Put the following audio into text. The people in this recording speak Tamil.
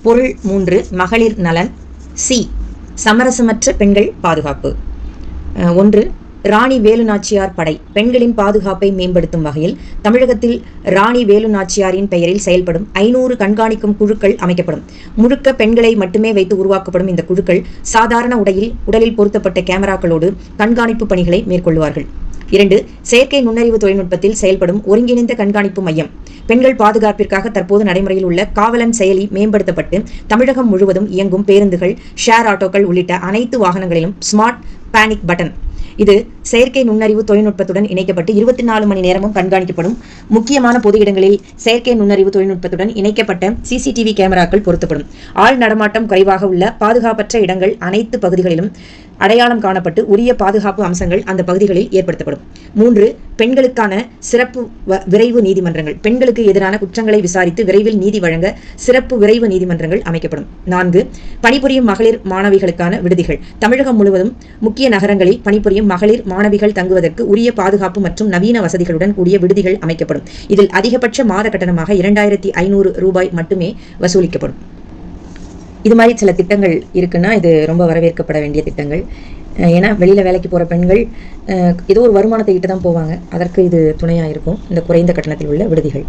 பொருள் 3 மகளிர் நலன். சி சமரசமற்ற பெண்கள் பாதுகாப்பு. 1 ராணி வேலு நாச்சியார் படை பெண்களின் பாதுகாப்பை மேம்படுத்தும் வகையில் தமிழகத்தில் ராணி வேலு நாச்சியாரின் பெயரில் செயல்படும் 500 கண்காணிக்கும் குழுக்கள் அமைக்கப்படும். முழுக்க பெண்களை மட்டுமே வைத்து உருவாக்கப்படும் இந்த குழுக்கள் சாதாரண உடலில் பொருத்தப்பட்ட கேமராக்களோடு கண்காணிப்பு பணிகளை மேற்கொள்வார்கள். 2 செயற்கை நுண்ணறிவு தொழில்நுட்பத்தில் செயல்படும் ஒருங்கிணைந்த கண்காணிப்பு மையம். பெண்கள் பாதுகாப்பிற்காக தற்போது நடைமுறையில் உள்ள காவலன் செயலி மேம்படுத்தப்பட்டு தமிழகம் முழுவதும் இயங்கும் பேருந்துகள், ஷேர் ஆட்டோக்கள் உள்ளிட்ட அனைத்து வாகனங்களிலும் ஸ்மார்ட் பேனிக் பட்டன், இது செயற்கை நுண்ணறிவு தொழில்நுட்பத்துடன் இணைக்கப்பட்டு 24 மணி நேரமும் கண்காணிக்கப்படும். முக்கியமான பொது இடங்களில் செயற்கை நுண்ணறிவு தொழில்நுட்பத்துடன் இணைக்கப்பட்ட CCTV கேமராக்கள் பொருத்தப்படும். ஆள் நடமாட்டம் குறைவாக உள்ள பாதுகாப்பற்ற இடங்கள் அனைத்து பகுதிகளிலும் அடையாளம் காணப்பட்டு உரிய பாதுகாப்பு அம்சங்கள் அந்த பகுதிகளில் ஏற்படுத்தப்படும். 3 பெண்களுக்கான சிறப்பு விரைவு நீதிமன்றங்கள். பெண்களுக்கு எதிரான குற்றங்களை விசாரித்து விரைவில் நீதி வழங்க சிறப்பு விரைவு நீதிமன்றங்கள் அமைக்கப்படும். 4 பணிபுரியும் மகளிர் மாணவிகளுக்கான விடுதிகள். தமிழகம் முழுவதும் முக்கிய நகரங்களில் பணிபுரியும் மகளிர் மாணவிகள் தங்குவதற்கு உரிய பாதுகாப்பு மற்றும் நவீன வசதிகளுடன் கூடிய விடுதிகள் அமைக்கப்படும். இதில் அதிகபட்ச மாத கட்டணமாக 2500 ரூபாய் மட்டுமே வசூலிக்கப்படும். இது மாதிரி சில திட்டங்கள் இருக்குன்னா இது ரொம்ப வரவேற்கப்பட வேண்டிய திட்டங்கள். ஏன்னா வெளியில் வேலைக்கு போகிற பெண்கள் ஏதோ ஒரு வருமானத்தை ஈட்ட தான் போவாங்க. அதற்கு இது துணையாக இருக்கும் இந்த குறைந்த கட்டணத்தில் உள்ள விடுதிகள்.